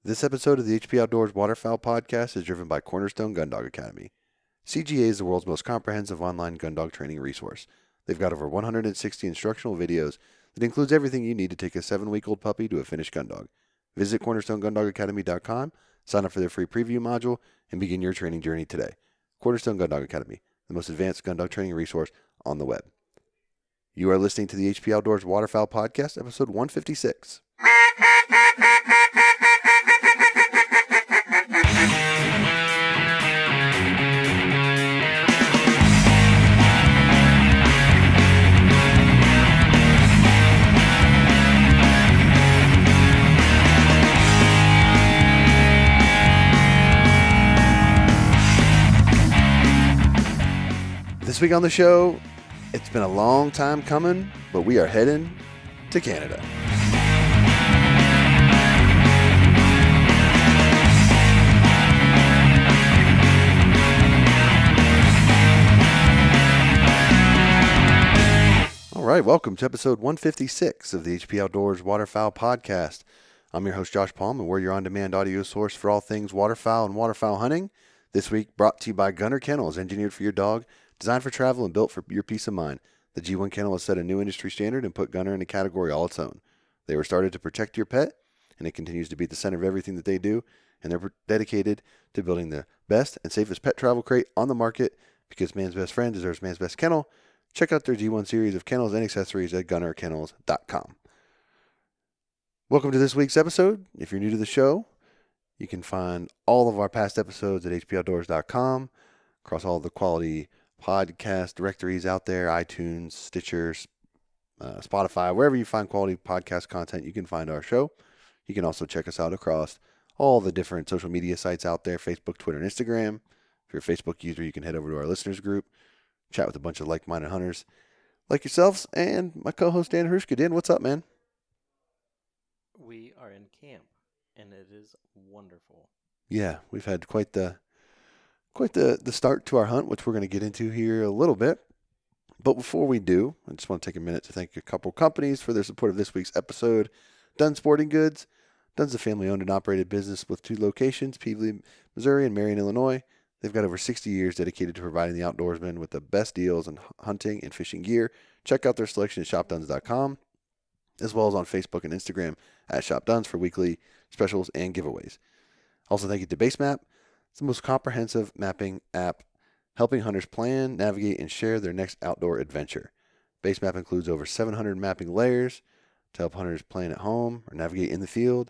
This episode of the HP Outdoors Waterfowl podcast is driven by Cornerstone Gun Dog Academy. CGA is the world's most comprehensive online gun dog training resource. They've got over 160 instructional videos that includes everything you need to take a 7-week-old puppy to a finished gun dog. Visit cornerstonegundogacademy.com, sign up for their free preview module, and begin your training journey today. Cornerstone Gun Dog Academy, the most advanced gun dog training resource on the web. You are listening to the HP Outdoors Waterfowl podcast, episode 156. This week on the show, it's been a long time coming, but we are heading to Canada. All right, welcome to episode 156 of the HP Outdoors Waterfowl podcast. I'm your host, Josh Palm, and we're your on-demand audio source for all things waterfowl and waterfowl hunting. This week, brought to you by Gunner Kennels, engineered for your dog, designed for travel and built for your peace of mind. The G1 Kennel has set a new industry standard and put Gunner in a category all its own. They were started to protect your pet, and it continues to be at the center of everything that they do, and they're dedicated to building the best and safest pet travel crate on the market, because man's best friend deserves man's best kennel. Check out their G1 series of kennels and accessories at gunnerkennels.com. Welcome to this week's episode. If you're new to the show, you can find all of our past episodes at hpoutdoors.com, across all the quality podcast directories out there, iTunes, Stitcher, Spotify, wherever you find quality podcast content, you can find our show. You can also check us out across all the different social media sites out there, Facebook, Twitter, and Instagram. If you're a Facebook user, you can head over to our listeners group, chat with a bunch of like-minded hunters like yourselves, and my co-host Dan Hrushka. Dan, what's up, man? We are in camp, and it is wonderful. Yeah, we've had quite the start to our hunt, which we're going to get into here a little bit. But before we do, I just want to take a minute to thank a couple companies for their support of this week's episode. Dunn Sporting Goods. Dunn's a family-owned and operated business with 2 locations, Peevely, Missouri, and Marion, Illinois. They've got over 60 years dedicated to providing the outdoorsmen with the best deals on hunting and fishing gear. Check out their selection at shopduns.com, as well as on Facebook and Instagram at ShopDuns for weekly specials and giveaways. Also, thank you to BaseMap. It's the most comprehensive mapping app, helping hunters plan, navigate, and share their next outdoor adventure. BaseMap includes over 700 mapping layers to help hunters plan at home or navigate in the field.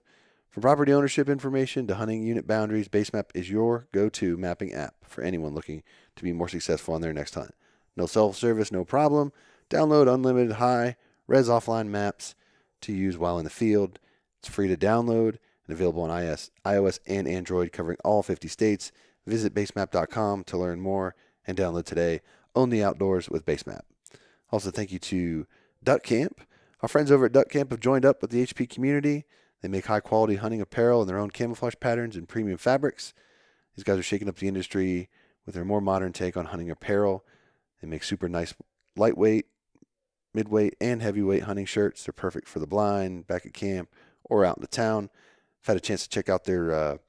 From property ownership information to hunting unit boundaries, BaseMap is your go-to mapping app for anyone looking to be more successful on their next hunt. No self-service, no problem. Download unlimited high-res offline maps to use while in the field. It's free to download and available on iOS and Android, covering all 50 states. Visit basemap.com to learn more and download today. Own the outdoors with BaseMap. Also, thank you to Duck Camp. Our friends over at Duck Camp have joined up with the HP community. They make high-quality hunting apparel in their own camouflage patterns and premium fabrics. These guys are shaking up the industry with their more modern take on hunting apparel. They make super nice lightweight, midweight, and heavyweight hunting shirts. They're perfect for the blind, back at camp, or out in the town. I've had a chance to check out their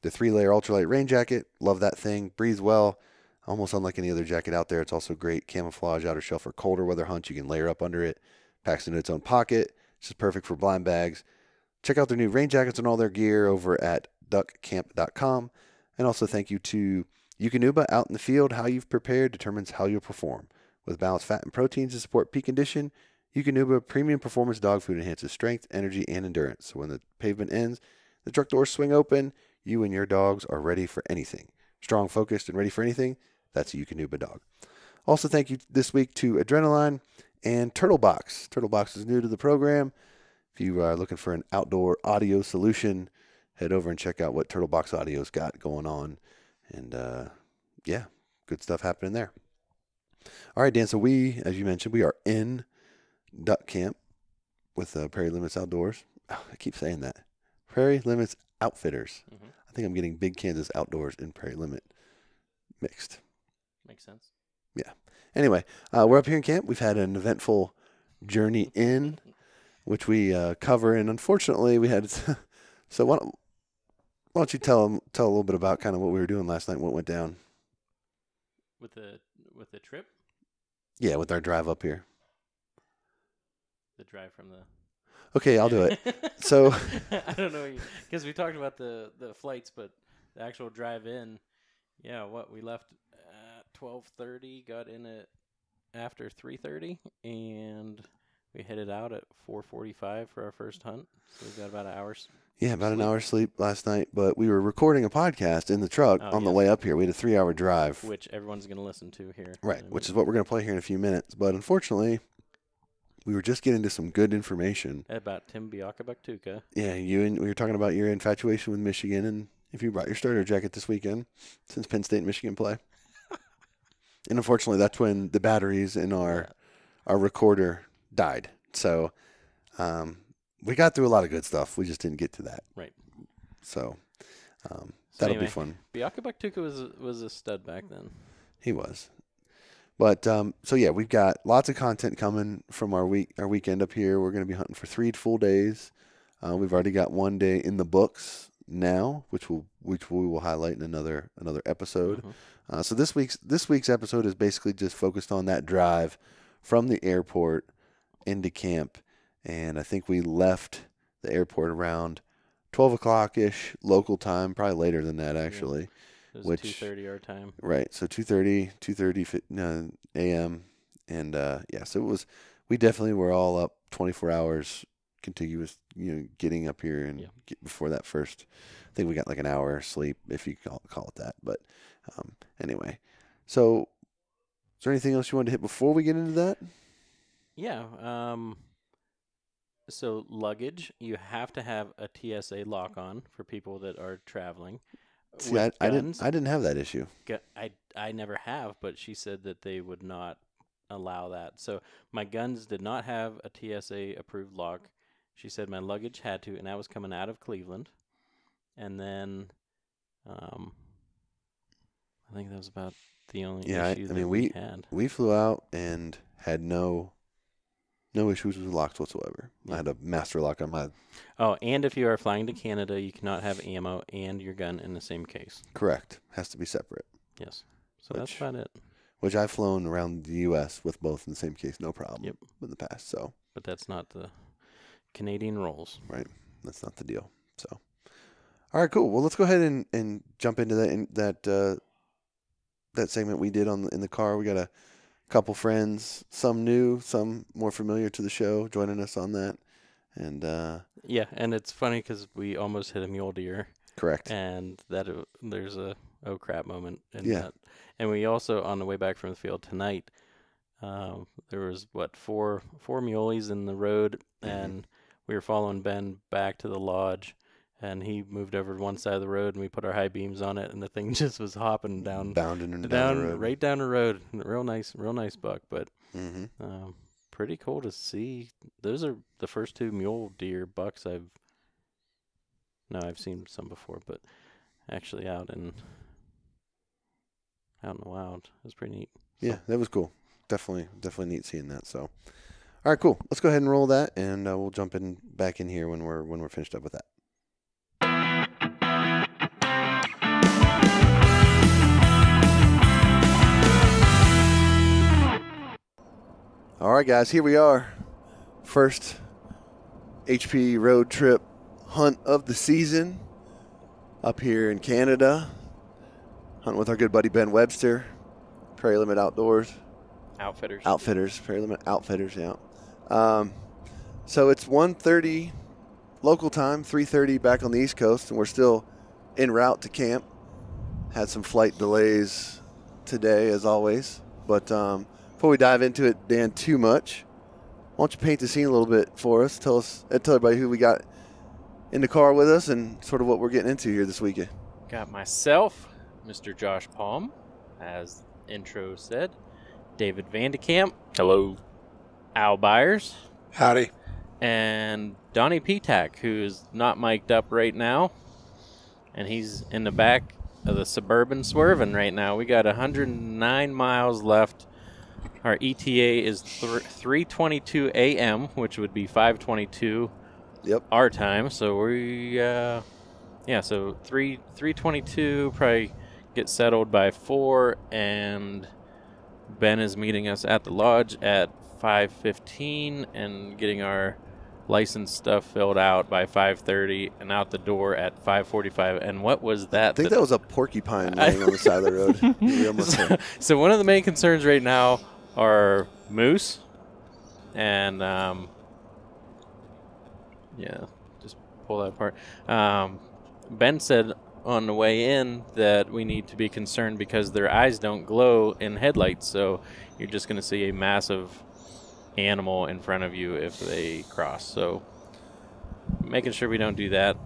3-layer ultralight rain jacket. Love that thing. Breathes well. Almost unlike any other jacket out there. It's also great camouflage outer shell for colder weather hunts. You can layer up under it. Packs into its own pocket. It's just perfect for blind bags. Check out their new rain jackets and all their gear over at duckcamp.com. And also thank you to Eukanuba. Out in the field, how you've prepared determines how you'll perform. With balanced fat and proteins to support peak condition, Eukanuba premium performance dog food enhances strength, energy, and endurance. So when the pavement ends, the truck doors swing open, you and your dogs are ready for anything. Strong, focused, and ready for anything, that's a Eukanuba dog. Also, thank you this week to Adrenaline and Turtlebox. Turtlebox is new to the program. If you are looking for an outdoor audio solution, head over and check out what Turtlebox Audio's got going on. And, good stuff happening there. All right, Dan, so we, as you mentioned, we are in Duck Camp with Prairie Limits Outdoors. Oh, I keep saying that. Prairie Limits Outfitters. Mm-hmm. I think I'm getting Big Kansas Outdoors and Prairie Limit mixed. Makes sense. Yeah. Anyway, we're up here in camp. We've had an eventful journey in, which we cover, and unfortunately we had so why don't you tell a little bit about kind of what we were doing last night, what went down? With the trip, Yeah, with our drive up here. the drive from the. Okay, I'll do it. So I don't know because we talked about the flights, but the actual drive in. Yeah, we left at 12:30, got in at after 3:30, and we headed out at 4:45 for our first hunt. So we got about an hour's. yeah, about an hour's sleep last night, but we were recording a podcast in the truck on the way up here. We had a 3-hour drive. Which everyone's going to listen to here. Right, which is what we're going to play here in a few minutes. But unfortunately, we were just getting to some good information. About Tim Biakabaktuka. Yeah, we were talking about your infatuation with Michigan and if you brought your starter jacket this weekend since Penn State and Michigan play. And unfortunately, that's when the batteries in our recorder died. So we got through a lot of good stuff. We just didn't get to that. Right. So that'll be fun. Biakabaktuka was a stud back then. He was. But so yeah, we've got lots of content coming from our weekend up here. We're going to be hunting for 3 full days. We've already got 1 day in the books now, which we will highlight in another episode. Mm-hmm. So this week's episode is basically just focused on that drive from the airport into camp, and I think we left the airport around 12 o'clock ish local time, probably later than that actually. Yeah. It was 2:30 our time. Right, so 2:30 a.m. and so it was. We definitely were all up 24 hours contiguous, getting up here and before that first. I think we got like an hour sleep, if you call it that. But anyway, so is there anything else you wanted to hit before we get into that? Yeah. So luggage, you have to have a TSA lock on for people that are traveling. See, I didn't have that issue. I never have, but she said that they would not allow that. So my guns did not have a TSA approved lock. She said my luggage had to, and that was coming out of Cleveland. And then I think that was about the only issue that we had. We flew out and had no issues with locks whatsoever. Yeah. I had a master lock on my... Oh, and if you are flying to Canada, you cannot have ammo and your gun in the same case. Correct. Has to be separate. Yes. So that's about it. Which I've flown around the U.S. with both in the same case, no problem. Yep. In the past, so... But that's not the Canadian rules. Right. That's not the deal. So... All right, cool. Well, let's go ahead and jump into that segment we did in the car. We got a couple friends, some new, some more familiar to the show, joining us on that. And and it's funny because we almost hit a mule deer. Correct. And there's a oh crap moment in that. And we also, on the way back from the field tonight, there was four muleys in the road, and we were following Ben back to the lodge. And he moved over to one side of the road, and we put our high beams on it, and the thing just was hopping down, bounding down the road. Right down the road. Real nice buck, but pretty cool to see. Those are the first 2 mule deer bucks I've seen some before, but actually out in the wild. It was pretty neat. Yeah, that was cool. Definitely neat seeing that. So, all right, cool. Let's go ahead and roll that, and we'll jump back in here when we're finished up with that. All right, guys, here we are. First HP road trip hunt of the season up here in Canada. Hunting with our good buddy Ben Webster, Prairie Limit Outdoors. Outfitters, Prairie Limit Outfitters, yeah. So it's 1:30 local time, 3:30 back on the East Coast, and we're still en route to camp. Had some flight delays today, as always, but before we dive into it, Dan, too much, why don't you paint the scene a little bit for us? Tell everybody who we got in the car with us and sort of what we're getting into here this weekend. Got myself, Mr. Josh Palm, as intro said, David Vandekamp. Hello. Al Byers. Howdy. And Donnie Petak, who's not mic'd up right now, and he's in the back of the Suburban swerving right now. We got 109 miles left. Our ETA is 3:22 a.m., which would be 5:22 our time. So we Yeah, so 3:22, probably get settled by 4, and Ben is meeting us at the lodge at 5:15 and getting our license stuff filled out by 5:30 and out the door at 5:45. And what was that? I think that was a porcupine laying on the side of the road. We almost hit. So one of the main concerns right now are moose and just pull that apart. Ben said on the way in that we need to be concerned because their eyes don't glow in headlights, so you're just going to see a massive animal in front of you if they cross. So making sure we don't do that.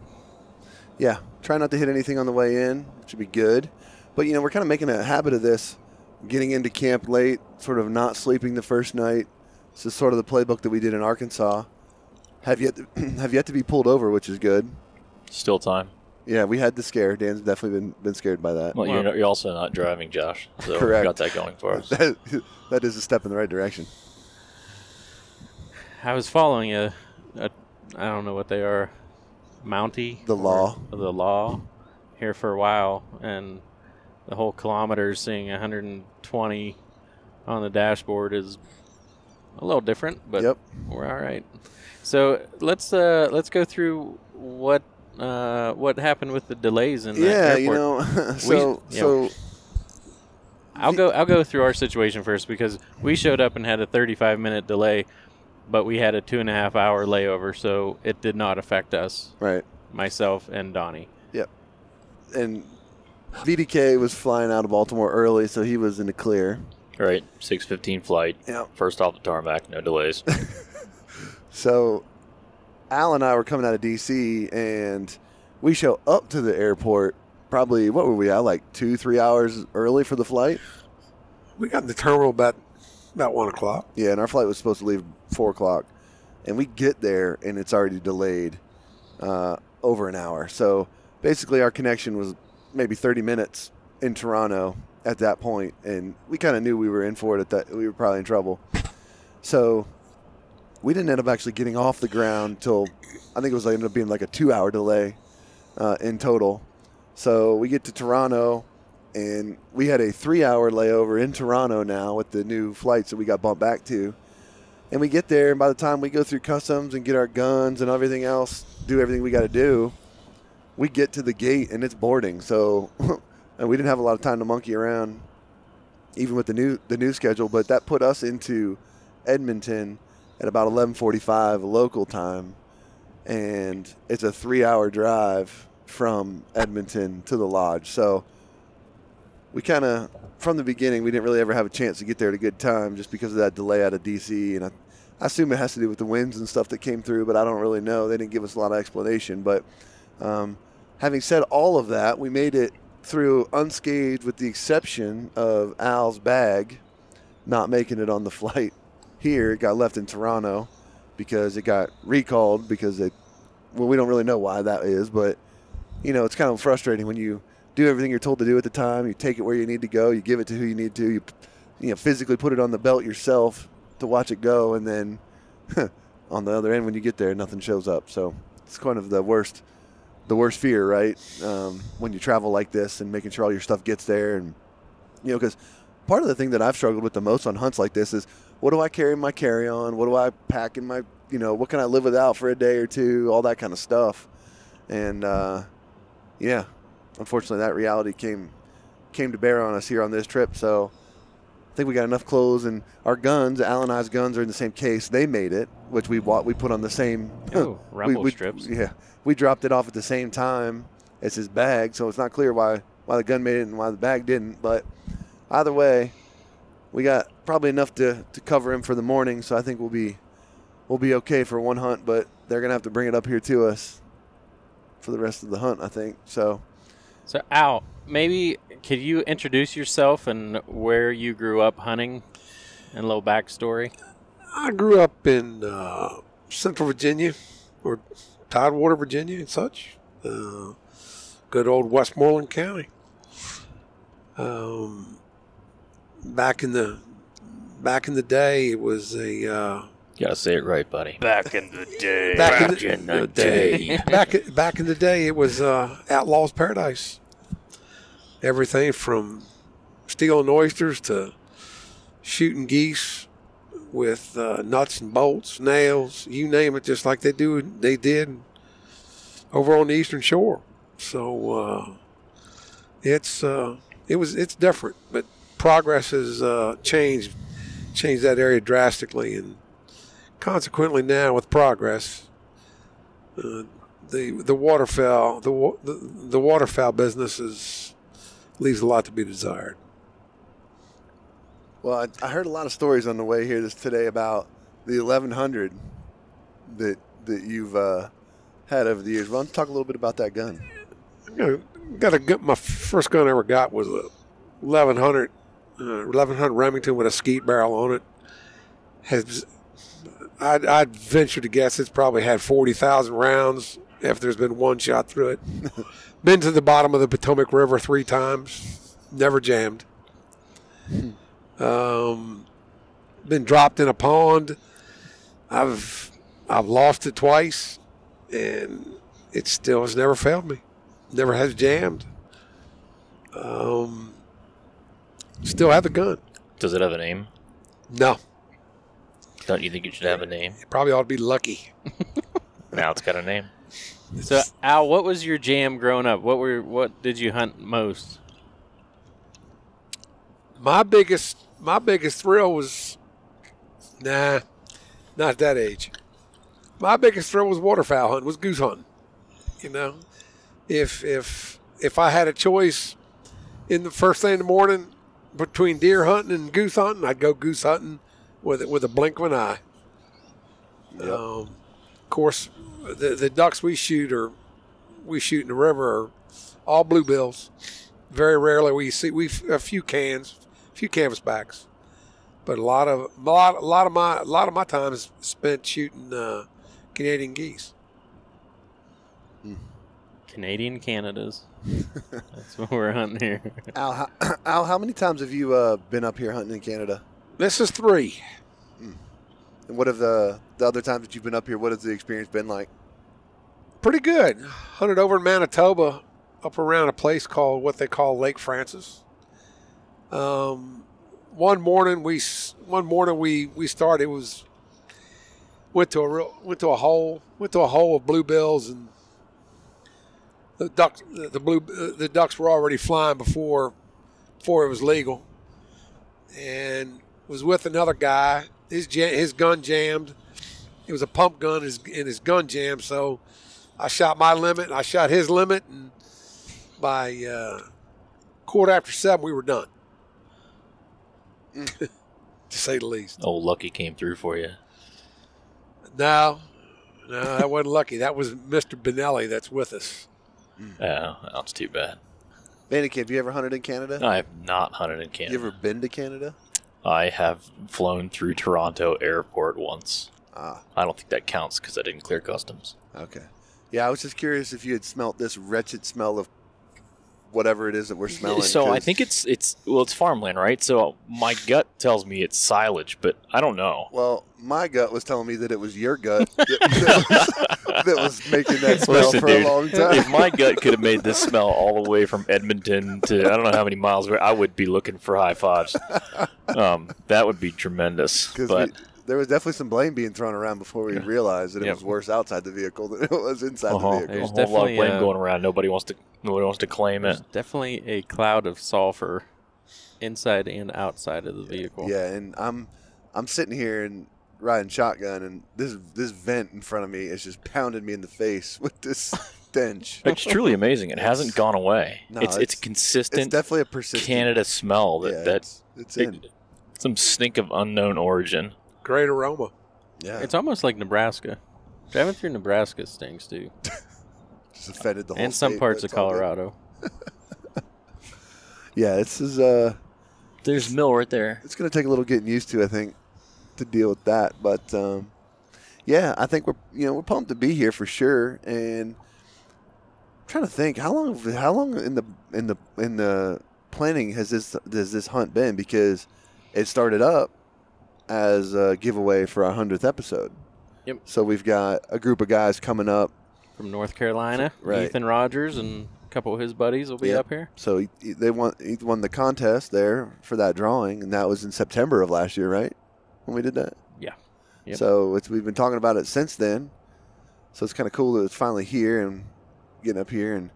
Yeah, try not to hit anything on the way in. Should be good. But, we're kind of making a habit of this, getting into camp late, sort of not sleeping the first night. This is sort of the playbook that we did in Arkansas. Have yet to be pulled over, which is good. Still time. Yeah, we had the scare. Dan's definitely been scared by that. Well, you're also not driving, Josh. So correct. We got that going for us. That is a step in the right direction. I was following I don't know what they are, Mountie? The law. The law here for a while, and the whole kilometer seeing 120 on the dashboard is a little different, but yep. We're all right. So let's go through what happened with the delays in that airport. I'll go through our situation first because we showed up and had a 35-minute delay, but we had a 2.5-hour layover, so it did not affect us. Right. Myself and Donnie. Yep. And VDK was flying out of Baltimore early, so he was in the clear. Right. 6:15 flight. Yep. First off the tarmac, no delays. So Al and I were coming out of D.C., and we show up to the airport probably, what were we at, like 2-3 hours early for the flight? We got in the terminal about 1 o'clock. Yeah, and our flight was supposed to leave 4 o'clock. And we get there, and it's already delayed over an hour. So basically our connection was maybe 30 minutes in Toronto at that point, and we kind of knew we were in for it we were probably in trouble. So we didn't end up actually getting off the ground until I think it ended up being like a 2-hour delay in total. So we get to Toronto, and we had a 3-hour layover in Toronto now with the new flights that we got bumped back to. And we get there, and by the time we go through customs and get our guns and everything else, do everything we got to do, we get to the gate and it's boarding. So and we didn't have a lot of time to monkey around, even with the new schedule. But that put us into Edmonton at about 11:45 local time, and it's a 3-hour drive from Edmonton to the lodge. So we kind of, from the beginning, we didn't really ever have a chance to get there at a good time just because of that delay out of D.C. And I assume it has to do with the winds and stuff that came through, but I don't really know. They didn't give us a lot of explanation. But having said all of that, we made it through unscathed with the exception of Al's bag not making it on the flight here. It got left in Toronto because it got recalled because we don't really know why that is, but it's kind of frustrating when you do everything you're told to do at the time. You take it where you need to go. You give it to who you need to. You physically put it on the belt yourself to watch it go, and then on the other end, when you get there, nothing shows up. So it's kind of the worst fear, right? When you travel like this and making sure all your stuff gets there, and because part of the thing that I've struggled with the most on hunts like this is, what do I carry in my carry-on? What do I pack in my, what can I live without for a day or two? All that kind of stuff. And unfortunately, that reality came to bear on us here on this trip. So I think we got enough clothes, and our guns, Al and I's guns, are in the same case. They made it, which we put on the same. Rumble strips. Yeah, we dropped it off at the same time as his bag, so it's not clear why the gun made it and why the bag didn't. But either way, we got probably enough to cover him for the morning. So I think we'll be okay for one hunt. But they're gonna have to bring it up here to us for the rest of the hunt, I think. So Al, maybe could you introduce yourself and where you grew up hunting and a little backstory? I grew up in Central Virginia, or Tidewater, Virginia, and such. Good old Westmoreland County. Back in the day, it was a Gotta say it right, buddy. Back in the day. Back in the day. Back in the day, it was outlaw's paradise. Everything from stealing oysters to shooting geese with nuts and bolts, nails, you name it, just like they did over on the Eastern Shore. So it's different, but progress has changed that area drastically, and consequently now with progress, the waterfowl business leaves a lot to be desired. Well, I heard a lot of stories on the way here today about the 1100 that you've had over the years. Why don't you talk a little bit about that gun? My first gun I ever got was a 1100 Remington with a skeet barrel on it. I'd venture to guess it's probably had 40,000 rounds if there's been one shot through it. Been to the bottom of the Potomac River 3 times, never jammed. Been dropped in a pond. I've lost it twice, and it still has never failed me. Never has jammed. Still have the gun. Does it have a name? No. Don't you think it should have a name? It probably ought to be Lucky. Now it's got a name. So, Al, what was your jam growing up? What did you hunt most? My biggest thrill was not at that age. My biggest thrill was waterfowl hunting, was goose hunting. You know, if I had a choice in the first thing in the morning between deer hunting and goose hunting, I'd go goose hunting with a blink of an eye. Yep. Of course, the ducks we shoot in the river are all bluebills. Very rarely we see a few canvasbacks, but a lot of my time is spent shooting Canadian geese. Canadian Canadas. That's what we're hunting here. Al, how many times have you been up here hunting in Canada? This is 3. And what have the other times that you've been up here, what has the experience been like? Pretty good. Hunted over in Manitoba, up around a place called what they call Lake Francis. One morning we started. Went to a hole of bluebills, and the ducks were already flying before it was legal, and was with another guy. His gun jammed. It was a pump gun, and his gun jammed. So I shot my limit. I shot his limit, and by 7:15, we were done. To say the least. Old Lucky came through for you. No, that wasn't Lucky. That was Mr. Benelli that's with us. Oh, that's too bad. Vanity, have you ever hunted in Canada? I have not hunted in Canada. You ever been to Canada? I have flown through Toronto Airport once. Ah, I don't think that counts because I didn't clear customs. okay. Yeah, I was just curious if you had smelt this wretched smell of whatever it is that we're smelling. So I 'cause- think it's farmland, right? So my gut tells me it's silage, but I don't know. Well, my gut was telling me that it was your gut that was making that smell Listen, for dude, a long time. if my gut could have made this smell all the way from Edmonton to I don't know how many miles away, I would be looking for high fives. That would be tremendous. But there was definitely some blame being thrown around before we realized that it Yep. was worse outside the vehicle than it was inside the a vehicle. There's whole lot of definitely, blame going around. Nobody wants to claim it. There's definitely a cloud of sulfur inside and outside of the vehicle. Yeah, and I'm sitting here and riding shotgun, and this vent in front of me is just pounding me in the face with this stench. It's truly amazing. It hasn't gone away. No, it's it's consistent. It's definitely a persistent Canada smell Yeah, that it's in. some stink of unknown origin. Great aroma. Yeah, It's almost like Nebraska. Driving through Nebraska stinks too, just offended the whole and some state, parts but of it's all good. Colorado. Yeah, this is There's mill right there. it's going to take a little getting used to, I think, to deal with that. But yeah, I think we're pumped to be here for sure. And I'm trying to think how long in the planning has this hunt been? Because it started up as a giveaway for our 100th episode. Yep. So we've got a group of guys coming up. From North Carolina, Right. Ethan Rogers and a couple of his buddies will be Yep. up here. So he won the contest there for that drawing, and that was in September of last year, right? When we did that. Yeah. Yep. So we've been talking about it since then. So it's kind of cool that it's finally here and getting up here and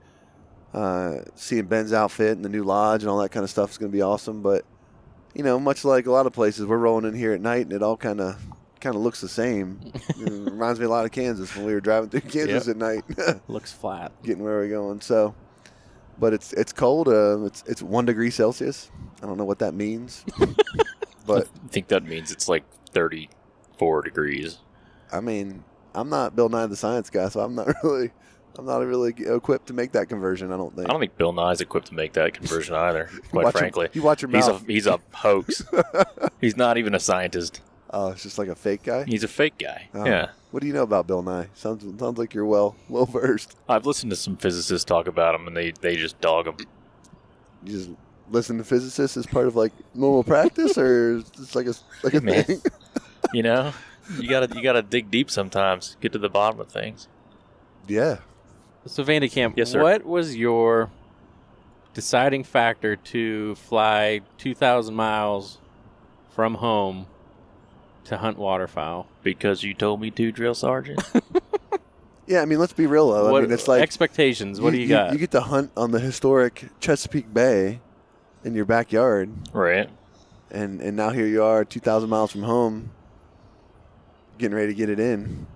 seeing Ben's outfit and the new lodge and all that kind of stuff is going to be awesome. But much like a lot of places, we're rolling in here at night and it all kind of looks the same. It reminds me a lot of Kansas when we were driving through Kansas at night. Looks flat. Getting where we're going. So, but it's cold. It's 1 degree Celsius. I don't know what that means, but I think that means it's like 34 degrees. I mean, I'm not Bill Nye the Science Guy, so I'm not really equipped to make that conversion. I don't think. I don't think Bill Nye's equipped to make that conversion either. Quite frankly, you watch your mouth. He's a hoax. He's not even a scientist. Oh, it's just like a fake guy. He's a fake guy. Oh. Yeah. What do you know about Bill Nye? Sounds like you're well versed. I've listened to some physicists talk about him, and they just dog him. You just listen to physicists as part of like normal practice, or it's like a Man. thing. You know, you gotta dig deep sometimes, get to the bottom of things. Yeah. So Vandekamp, Yes, sir. what was your deciding factor to fly 2,000 miles from home to hunt waterfowl? Because you told me to, drill sergeant. Yeah, I mean, let's be real though. What I mean, it's like expectations? What do you got? You get to hunt on the historic Chesapeake Bay in your backyard, Right. and now here you are, 2,000 miles from home, getting ready to get it in.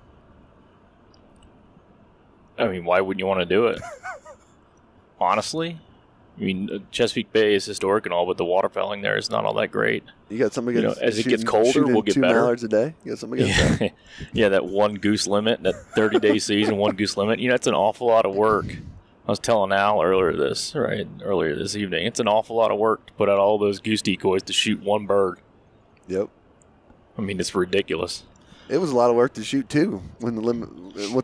I mean, why wouldn't you want to do it? Honestly, I mean, Chesapeake Bay is historic and all, but the waterfowling there is not all that great. You got somebody as it gets colder, we'll get 2 better. mallards a day. You got somebody against that? Yeah, that one goose limit, that 30-day season, one goose limit. That's an awful lot of work. I was telling Al earlier this evening. It's an awful lot of work to put out all those goose decoys to shoot one bird. Yep. I mean, it's ridiculous. It was a lot of work to shoot too what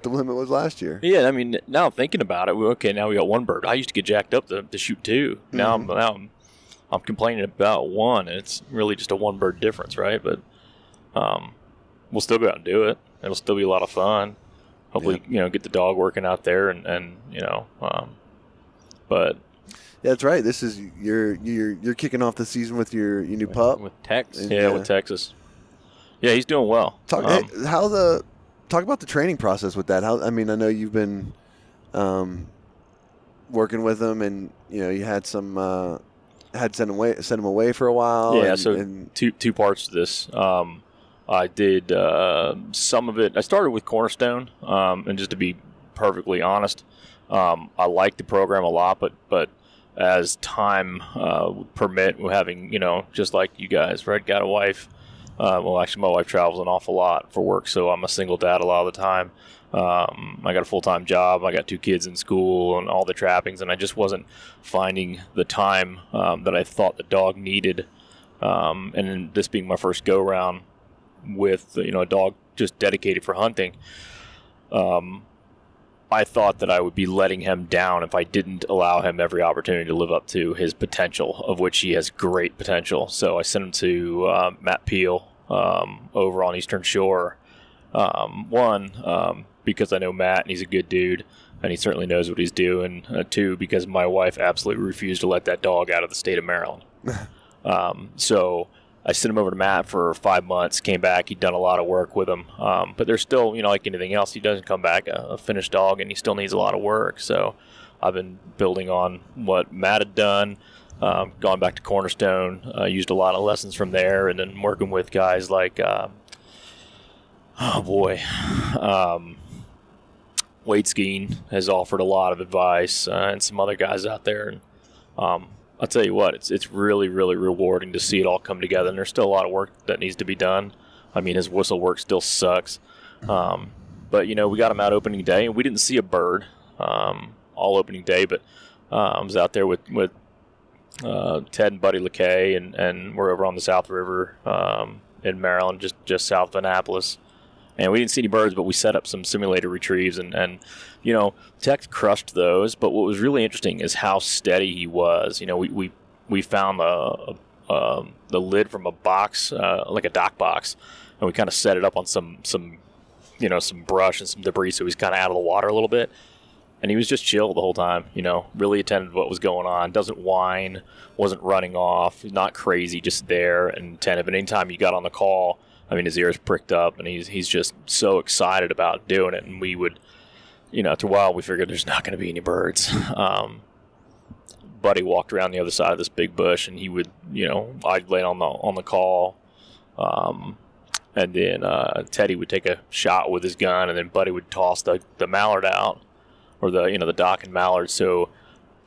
the limit was last year. Yeah, I mean, now thinking about it, now we got one bird. I used to get jacked up to shoot two. Now I'm complaining about one. And it's really just a one bird difference, right? But we'll still go out and do it. It'll still be a lot of fun. Hopefully, get the dog working out there, and but Yeah, that's right. This is you're kicking off the season with your new pup. with Tex. And- yeah, with Texas. Yeah, he's doing well. Talk about the training process with that. I know you've been working with him, and you had some had sent him away for a while. Yeah, and two parts to this. I did some of it. I started with Cornerstone, and just to be perfectly honest, I liked the program a lot, but as time would permit, we're having just like you guys, right? Got a wife. Well, actually, my wife travels an awful lot for work, so I'm a single dad a lot of the time. I got a full-time job. I got 2 kids in school and all the trappings, and I just wasn't finding the time that I thought the dog needed. And then this being my first go-round with a dog just dedicated for hunting, I thought that I would be letting him down if I didn't allow him every opportunity to live up to his potential, of which he has great potential. So I sent him to Matt Peel over on Eastern Shore. Because I know Matt and he's a good dude and he certainly knows what he's doing. 2, because my wife absolutely refused to let that dog out of the state of Maryland. So I sent him over to Matt for 5 months, came back. He'd done a lot of work with him. But there's still, like anything else, he doesn't come back a finished dog, and he still needs a lot of work. So I've been building on what Matt had done, gone back to Cornerstone, used a lot of lessons from there, and then working with guys like, Wade Skeen has offered a lot of advice, and some other guys out there. And I'll tell you what, it's really, really rewarding to see it all come together. And there's still a lot of work that needs to be done. I mean, his whistle work still sucks. But, we got him out opening day, and we didn't see a bird all opening day. But I was out there with Ted and Buddy LeKay, and we're over on the South River in Maryland, just south of Annapolis. And we didn't see any birds, but we set up some simulated retrieves, and Tex crushed those. But what was really interesting is how steady he was. We found the lid from a box, like a dock box, and we kind of set it up on some brush and some debris, so he's kind of out of the water a little bit. And he was just chill the whole time, really attentive to what was going on. Doesn't whine, wasn't running off, not crazy, just there and attentive. And anytime you got on the call, I mean, his ears pricked up, and he's just so excited about doing it. And we would, after a while, we figured there's not going to be any birds. Buddy walked around the other side of this big bush, and he would, I'd lay on the call, and then Teddy would take a shot with his gun, and then Buddy would toss the mallard out, or the dock and mallard. So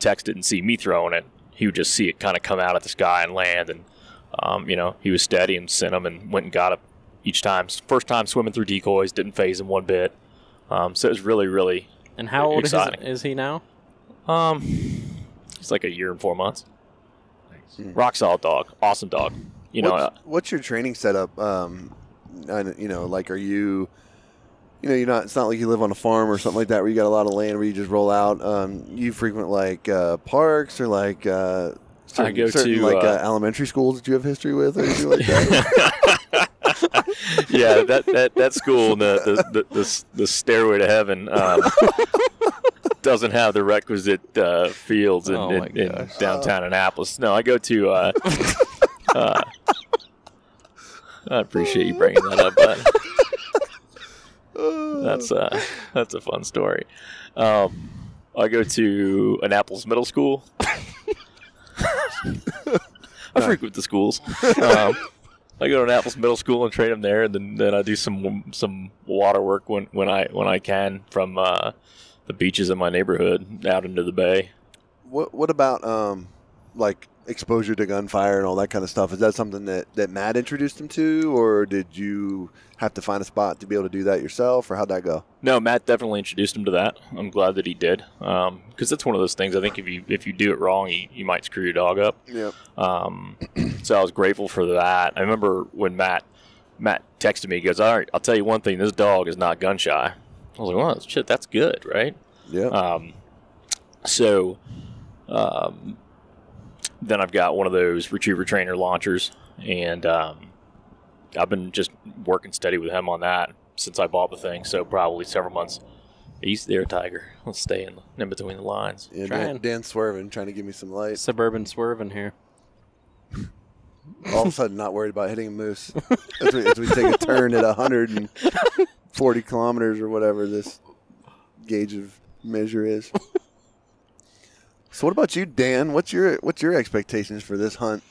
Tex didn't see me throwing it; he would just see it kind of come out of the sky and land. And he was steady and sent him and went and got it each time. First time swimming through decoys, didn't phase him one bit. So it was really, really And how old exciting. is he now? He's like a year and 4 months. Rock solid dog, awesome dog. What's your training setup? Like, are you, you're not. It's not like you live on a farm or something like that where you got a lot of land where you just roll out. You frequent like parks or like certain elementary schools that you have history with or anything like that. Yeah, that school, the stairway to heaven, doesn't have the requisite fields in downtown Annapolis. No, I go to. I appreciate you bringing that up, bud. That's a fun story. I go to Annapolis Middle School. I frequent the schools. I go to Annapolis Middle School and train them there, and then I do some water work when I can from the beaches in my neighborhood out into the bay. What about like exposure to gunfire and all that kind of stuff? Is that something that Matt introduced him to, or did you have to find a spot to be able to do that yourself, or how'd that go? No, Matt definitely introduced him to that. I'm glad that he did, because that's one of those things. I think if you do it wrong, you might screw your dog up. Yep. So I was grateful for that. I remember when Matt texted me. He goes, "All right, I'll tell you one thing. This dog is not gun shy." I was like, "Well, shit, that's good, right?" Yeah. Then I've got one of those retriever trainer launchers, and I've been just working steady with him on that since I bought the thing. So probably several months. Easy there, Tiger. Let's stay in between the lines. Yeah, Dan's swerving, trying to give me some light. Suburban swerving here. All of a sudden, not worried about hitting a moose as we take a turn at 140 kilometers or whatever this gauge of measure is. So, what about you, Dan? What's your expectations for this hunt?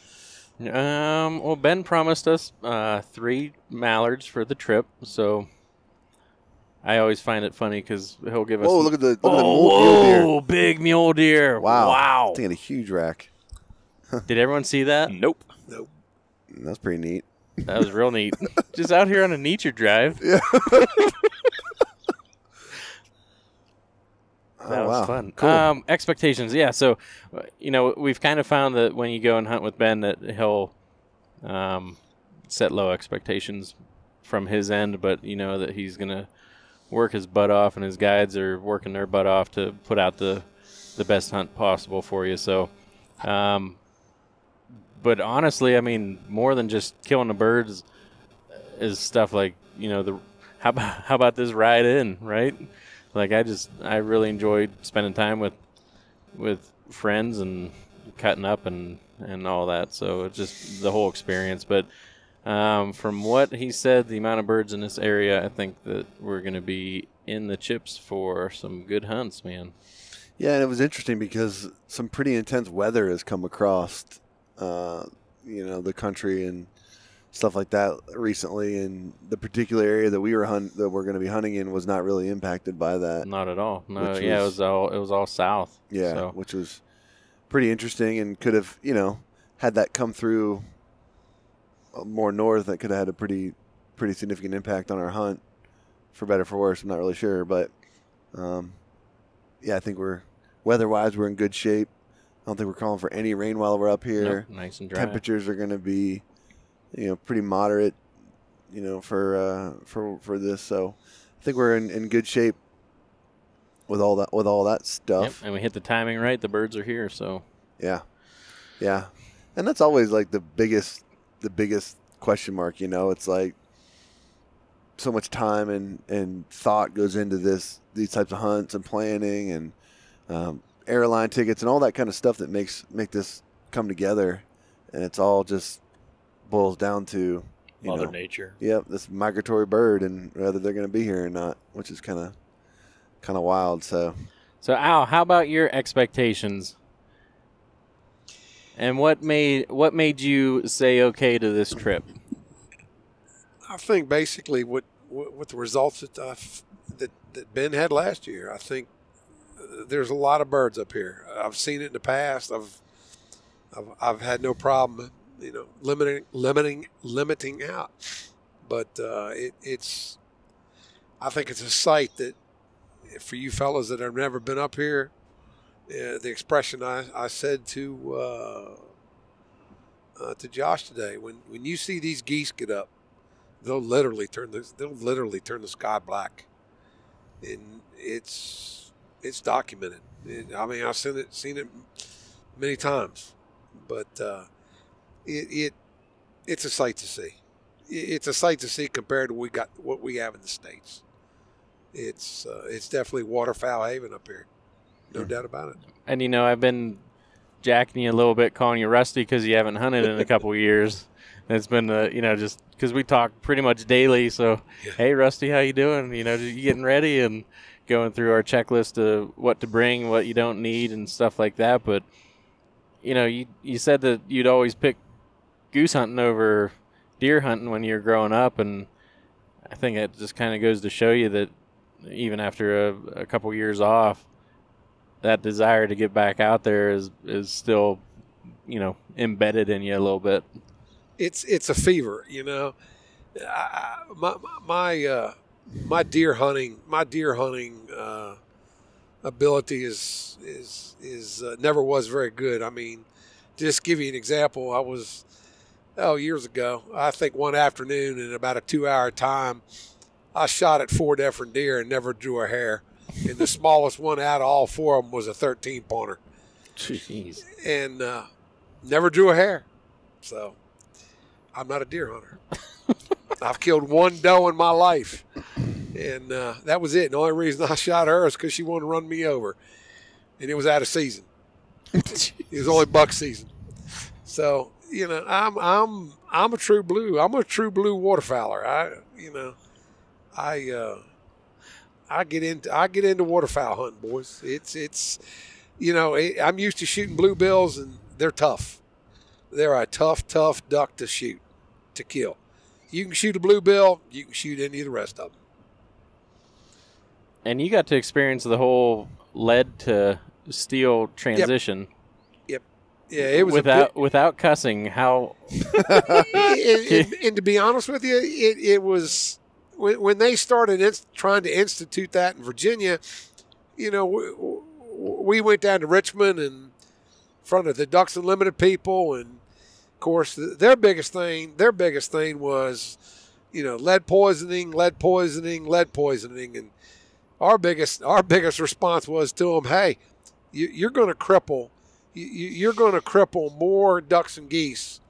Well, Ben promised us 3 mallards for the trip, so I always find it funny because he'll give us. Oh, look at the mule deer! Oh, big mule deer! Wow! Taking a huge rack. Did everyone see that? Nope. That's pretty neat. That was real neat. Just out here on a nature drive. Yeah. That was fun. Cool. Expectations, yeah. So, we've kind of found that when you go and hunt with Ben, that he'll set low expectations from his end, but that he's gonna work his butt off, and his guides are working their butt off to put out the best hunt possible for you. So, but honestly, I mean, more than just killing the birds is stuff like how about this ride in, right? Like I really enjoyed spending time with friends and cutting up and all that. So it's just the whole experience. But from what he said, the amount of birds in this area, I think that we're going to be in the chips for some good hunts, man. Yeah, and it was interesting because some pretty intense weather has come across, the country and stuff like that recently, and the particular area that we're going to be hunting in was not really impacted by that. Not at all. No, it was all south. Yeah, so. Which was pretty interesting, and could have had that come through more north, that could have had a pretty significant impact on our hunt, for better or for worse. I'm not really sure, but I think weather-wise we're in good shape. I don't think we're calling for any rain while we're up here. Nope, nice and dry. Temperatures are going to be pretty moderate, for this. So I think we're in good shape with all that stuff. Yep, and we hit the timing right. The birds are here, so yeah. And that's always like the biggest question mark, you know. It's like so much time and thought goes into these types of hunts and planning and airline tickets and all that kind of stuff that make this come together. And it's all just boils down to Mother Nature. Yep, this migratory bird and whether they're going to be here or not, which is kind of wild. So Al, how about your expectations? And what made you say okay to this trip? I think basically what the results that Ben had last year. I think there's a lot of birds up here. I've seen it in the past. I've had no problem, you know, limiting out. But it's I think it's a sight that for you fellas that have never been up here. The expression I said to Josh today, when you see these geese get up, they'll literally turn the sky black, and it's documented. I mean, I've seen it many times, but it's a sight to see. It's a sight to see compared to what we have in the States. It's definitely waterfowl haven up here. No doubt about it. And, you know, I've been jacking you a little bit, calling you Rusty because you haven't hunted in a couple of years. And it's been, you know, just because we talk pretty much daily. So, yeah. Hey, Rusty, how you doing? You know, you getting ready and going through our checklist of what to bring, what you don't need and stuff like that. But, you know, you said that you'd always pick goose hunting over deer hunting when you were growing up. And I think it just kind of goes to show you that even after a couple years off, that desire to get back out there is still, you know, embedded in you a little bit. It's a fever, you know. My deer hunting ability is never was very good. I mean, just give you an example. I was years ago. I think one afternoon in about a 2-hour time, I shot at 4 different deer and never drew a hair. And the smallest one out of all 4 of them was a 13-pointer. Jeez. And never drew a hair. So I'm not a deer hunter. I've killed 1 doe in my life. And that was it. The only reason I shot her is because she wanted to run me over. And it was out of season. It was only buck season. So, you know, I'm a true blue. I'm a true blue waterfowler. I get into waterfowl hunting, boys. It's you know, I'm used to shooting bluebills, and they're tough. They're a tough duck to shoot, to kill. You can shoot a bluebill, you can shoot any of the rest of them. And you got to experience the whole lead to steel transition. Yep. Yeah, it was without cussing. How? and to be honest with you, it was. When they started trying to institute that in Virginia, you know, we went down to Richmond and in front of the Ducks Unlimited people, and of course their biggest thing was, you know, lead poisoning, and our biggest response was to them, hey, you're going to cripple more ducks and geese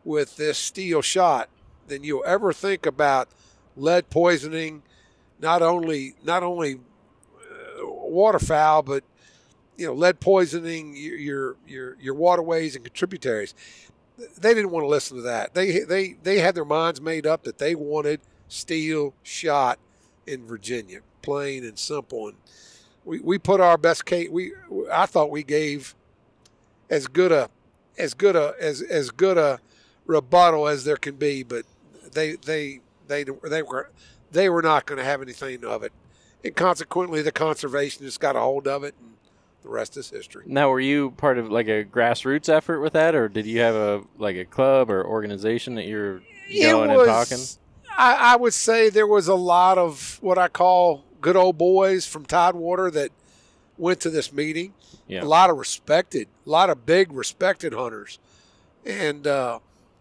with this steel shot than you'll ever think about. Lead poisoning, not only waterfowl, but, you know, lead poisoning your waterways and tributaries. They didn't want to listen to that. They had their minds made up that they wanted steel shot in Virginia, plain and simple. And we put our best case. I thought we gave as good a rebuttal as there can be, but they were not going to have anything of it, and consequently, the conservationists got a hold of it, and the rest is history. Now, were you part of like a grassroots effort with that, or did you have a club or organization that you're going and talking? I would say there was a lot of what I call good old boys from Tidewater that went to this meeting. Yeah. A lot of big respected hunters, and.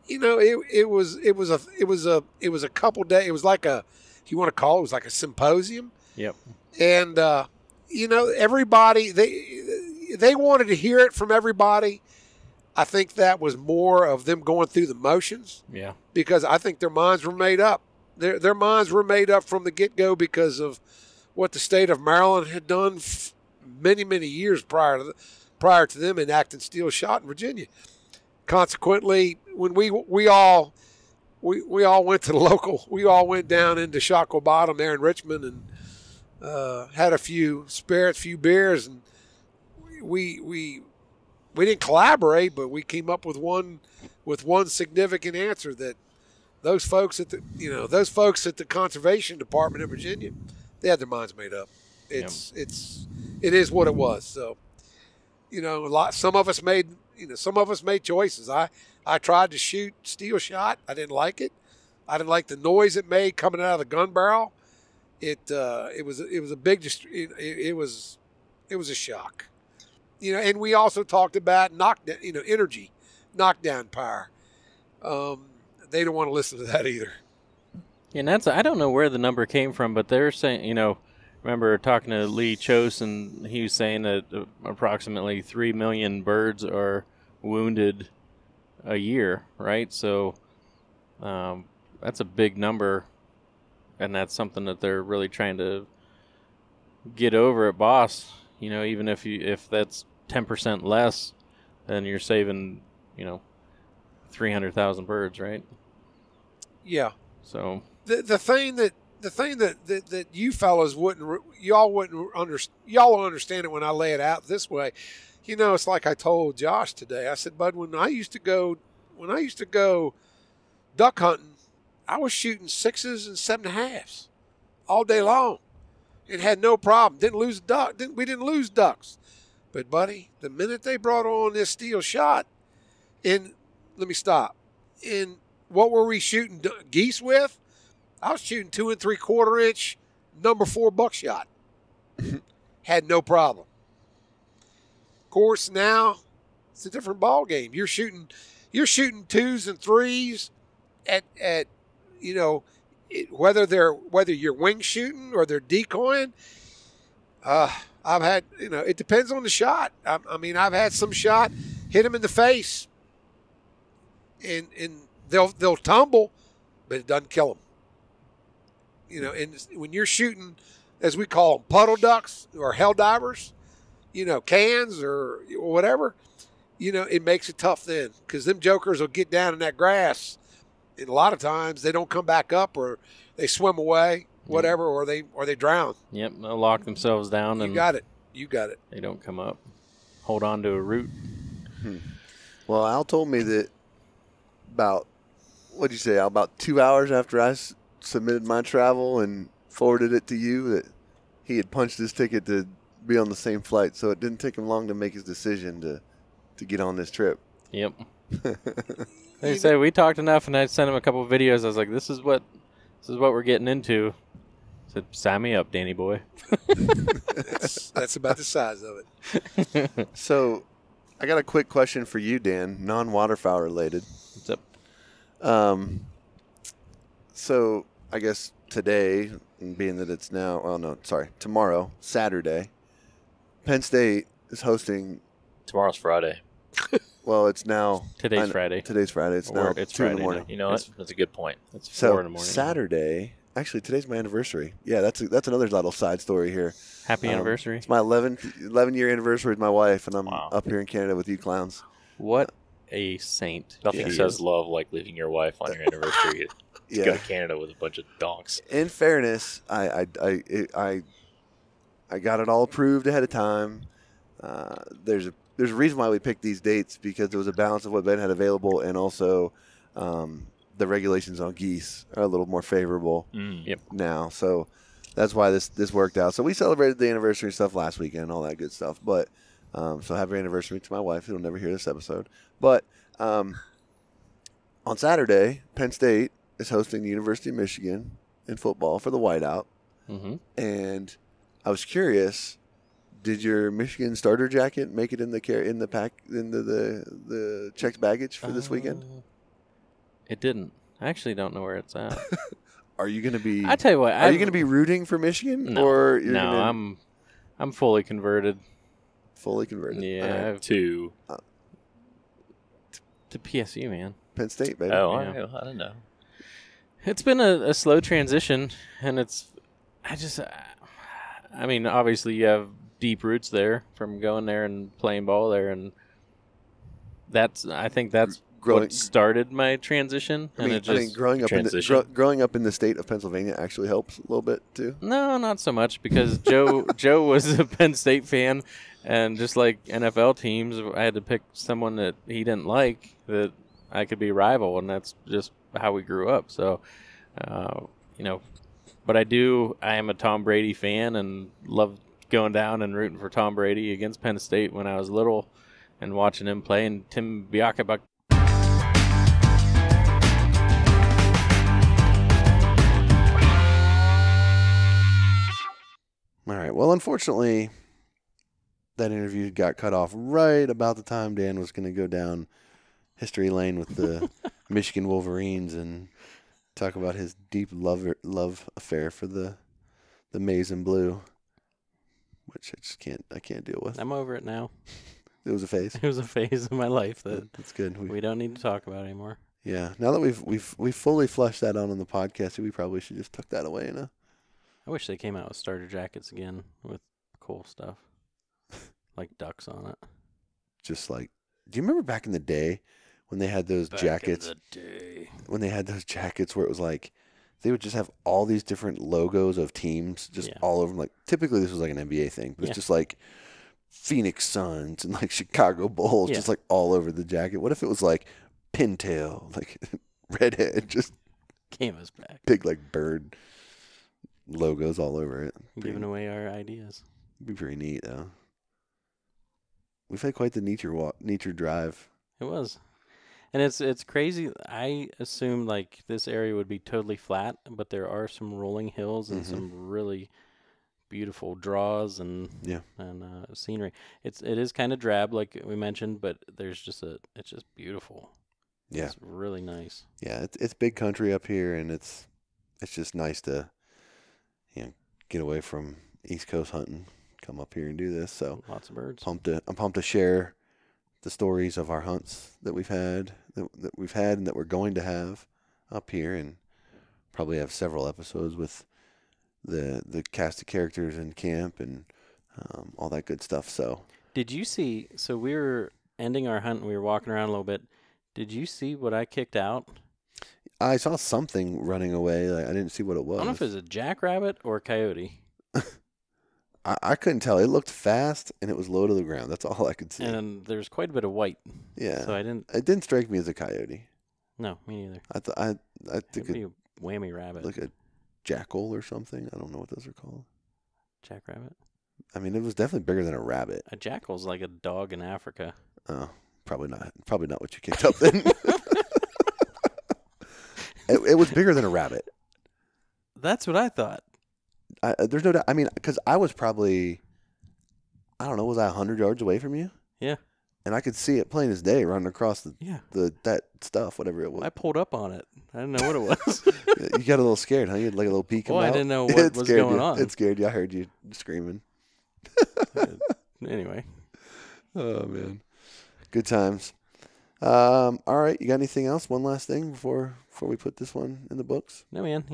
You know, it was a couple days. It was like it was like a symposium. Yep. And you know, everybody they wanted to hear it from everybody, I think that was more of them going through the motions. Yeah. Because I think their minds were made up. Their minds were made up from the get-go because of what the state of Maryland had done many, many years prior to them enacting steel shot in Virginia. Consequently, when we all went to the local, we all went down into Shockoe Bottom there in Richmond and had a few spirits, few beers, and we didn't collaborate, but we came up with one significant answer that those folks at the Conservation Department of Virginia, they had their minds made up. It is what it was. So, some of us made choices. I tried to shoot steel shot. I didn't like it. I didn't like the noise it made coming out of the gun barrel. It was a shock. And we also talked about knockdown, energy, knockdown power. They don't want to listen to that either. And I don't know where the number came from, but they're saying, remember talking to Lee Chose, and he was saying that approximately 3 million birds are wounded a year, right? So that's a big number, and that's something that they're really trying to get over at Boss. Even if that's 10% less, then you're saving, 300,000 birds, right? Yeah. So the thing that you fellas y'all wouldn't understand it when I lay it out this way. It's like I told Josh today. I said, Bud, when I used to go duck hunting, I was shooting 6s and 7.5s all day long. It had no problem. Didn't lose a duck. We didn't lose ducks. But, buddy, the minute they brought on this steel shot, let me stop. In what were we shooting geese with? I was shooting 2 3/4 inch number 4 buckshot. Had no problem. Of course, now it's a different ball game. You're shooting 2s and 3s at whether you're wing shooting or they're decoying. I've had, it depends on the shot. I've had some shot hit them in the face, and they'll tumble, but it doesn't kill them. And when you're shooting, as we call them, puddle ducks or hell divers, cans or whatever, it makes it tough then, because them jokers will get down in that grass, and a lot of times they don't come back up, or they swim away, whatever, or they drown. Yep, they'll lock themselves down. You got it. They don't come up. Hold on to a root. Well, Al told me that about 2 hours after I submitted my travel and forwarded it to you, that he had punched his ticket to be on the same flight. So it didn't take him long to make his decision to get on this trip. Yep. They said we talked enough, and I sent him a couple of videos. I was like, "This is what we're getting into." I said, "Sign me up, Danny boy." That's about the size of it. So, I got a quick question for you, Dan, non-waterfowl related. What's up? So I guess today, being that it's tomorrow, Saturday, Penn State is hosting. Tomorrow's Friday. Well, it's now. Today's Friday. Today's Friday. It's now it's 2 in the Friday morning. now. You know what? That's a good point. It's 4 So in the morning. Saturday. Actually, today's my anniversary. Yeah, that's another little side story here. Happy anniversary. It's my 11-year anniversary with my wife, and I'm Wow. up here in Canada with you clowns. What a saint. Nothing she says is. love like leaving your wife on your anniversary to go to Canada with a bunch of donks. In fairness, I got it all approved ahead of time. There's a reason why we picked these dates, because there was a balance of what Ben had available, and also the regulations on geese are a little more favorable now. So that's why this worked out. So we celebrated the anniversary stuff last weekend and all that good stuff. But so happy anniversary to my wife, who'll never hear this episode. But on Saturday, Penn State is hosting the University of Michigan in football for the whiteout. Mm-hmm. And I was curious, did your Michigan starter jacket make it in the checked baggage for this weekend? It didn't. I actually don't know where it's at. Are you going to be? I tell you what. Are you going to be rooting for Michigan, or you're gonna I'm fully converted. fully converted? Yeah. To To PSU, man. Penn State, baby. Oh, Yeah. I don't know. It's been a slow transition, and I mean, obviously you have deep roots there from going there and playing ball there, and I think that's what started my transition. I mean, growing up in the state of Pennsylvania actually helps a little bit too. No, not so much, because Joe was a Penn State fan, and just like NFL teams, I had to pick someone that he didn't like that I could be a rival, and that's just how we grew up. So, but I am a Tom Brady fan and love going down and rooting for Tom Brady against Penn State when I was little and watching him play. And Tim Biakabuck. All right. Well, unfortunately, that interview got cut off right about the time Dan was going to go down history lane with the Michigan Wolverines and talk about his deep love affair for the maize and blue, which I can't deal with. I'm over it now. It was a phase. It was a phase of my life that's good. We don't need to talk about anymore. Yeah. Now that we've fully fleshed that out on the podcast, we probably should just tuck that away. I wish they came out with starter jackets again with cool stuff, like ducks on it. Just like, do you remember back in the day when they had those jackets? When they had those jackets where it was like, they would just have all these different logos of teams just all over them. Like, typically this was like an NBA thing, but it's just like Phoenix Suns and like Chicago Bulls, just like all over the jacket. What if it was like Pintail, like redhead, just Canvas back, big like bird logos all over it. Giving away our ideas. It'd be pretty neat though. We've had quite the nature drive. It was. And it's crazy. I assumed like this area would be totally flat, but there are some rolling hills and some really beautiful draws and scenery. It is kind of drab, like we mentioned, but it's just beautiful. Yeah, it's really nice. Yeah, it's big country up here, and it's just nice to get away from East Coast hunting, come up here and do this. So lots of birds. I'm pumped to share the stories of our hunts that we've had, and that we're going to have up here, and probably have several episodes with the cast of characters in camp and all that good stuff. So did you see? So we were ending our hunt and we were walking around a little bit. Did you see what I kicked out? I saw something running away. Like, I didn't see what it was. I don't know if it was a jackrabbit or a coyote. I couldn't tell. It looked fast, and it was low to the ground. That's all I could see. And there's quite a bit of white. Yeah. So It didn't strike me as a coyote. No, me neither. I think it'd be a whammy rabbit, like a jackal or something. I don't know what those are called. Jackrabbit. I mean, it was definitely bigger than a rabbit. A jackal's like a dog in Africa. Oh, probably not. Probably not what you kicked up then. It was bigger than a rabbit. That's what I thought. There's no doubt. I mean, because I was probably, I don't know, was I 100 yards away from you? Yeah. And I could see it plain as day running across that stuff, whatever it was. I pulled up on it. I didn't know what it was. You got a little scared, huh? You had like a little peek. Well, I didn't know what was going on. It scared you. I heard you screaming. Anyway. Oh, man. Good times. All right. You got anything else? One last thing before we put this one in the books? No, man.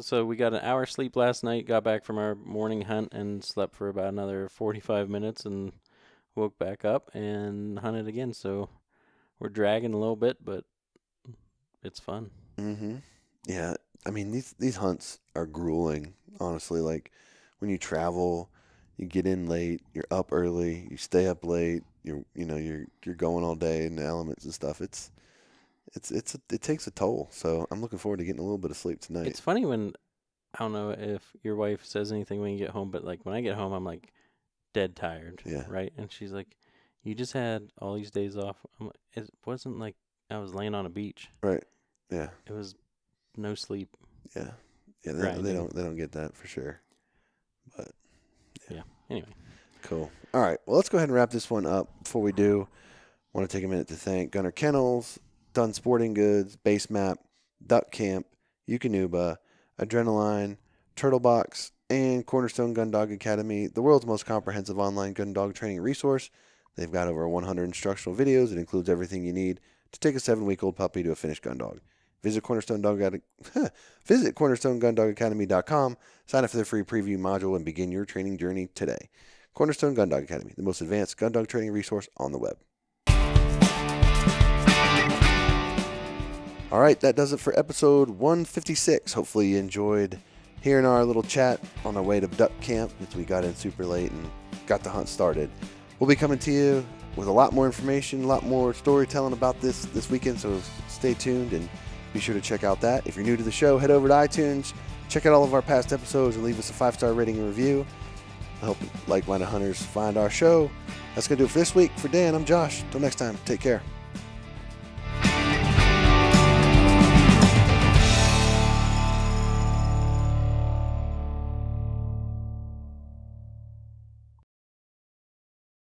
So we got an hour sleep last night, got back from our morning hunt and slept for about another 45 minutes and woke back up and hunted again. So we're dragging a little bit, but it's fun. Mm-hmm. Yeah. I mean, these hunts are grueling, honestly. Like when you travel, you get in late, you're up early, you stay up late, you're going all day in the elements and stuff. It takes a toll. So I'm looking forward to getting a little bit of sleep tonight. It's funny when, I don't know if your wife says anything when you get home, but like when I get home, I'm like dead tired. Yeah. Right. And she's like, you just had all these days off. It wasn't like I was laying on a beach. Right. Yeah. It was no sleep. Yeah. Yeah. They don't get that for sure. But yeah. Anyway. Cool. All right. Well, let's go ahead and wrap this one up. Before we do, I want to take a minute to thank Gunner Kennels, Dunn Sporting Goods, Base Map, Duck Camp, Eukanuba, Adrenaline, Turtle Box, and Cornerstone Gun Dog Academy, the world's most comprehensive online gun dog training resource. They've got over 100 instructional videos. It includes everything you need to take a 7-week-old puppy to a finished gun dog. Visit CornerstoneGunDogAcademy.com, sign up for their free preview module, and begin your training journey today. Cornerstone Gun Dog Academy, the most advanced gun dog training resource on the web. All right, that does it for episode 156. Hopefully you enjoyed hearing our little chat on our way to duck camp, as we got in super late and got the hunt started. We'll be coming to you with a lot more information, a lot more storytelling about this weekend, so stay tuned and be sure to check out that. If you're new to the show, head over to iTunes, check out all of our past episodes, and leave us a 5-star rating and review. I hope like-minded hunters find our show. That's going to do it for this week. For Dan, I'm Josh. Until next time, take care.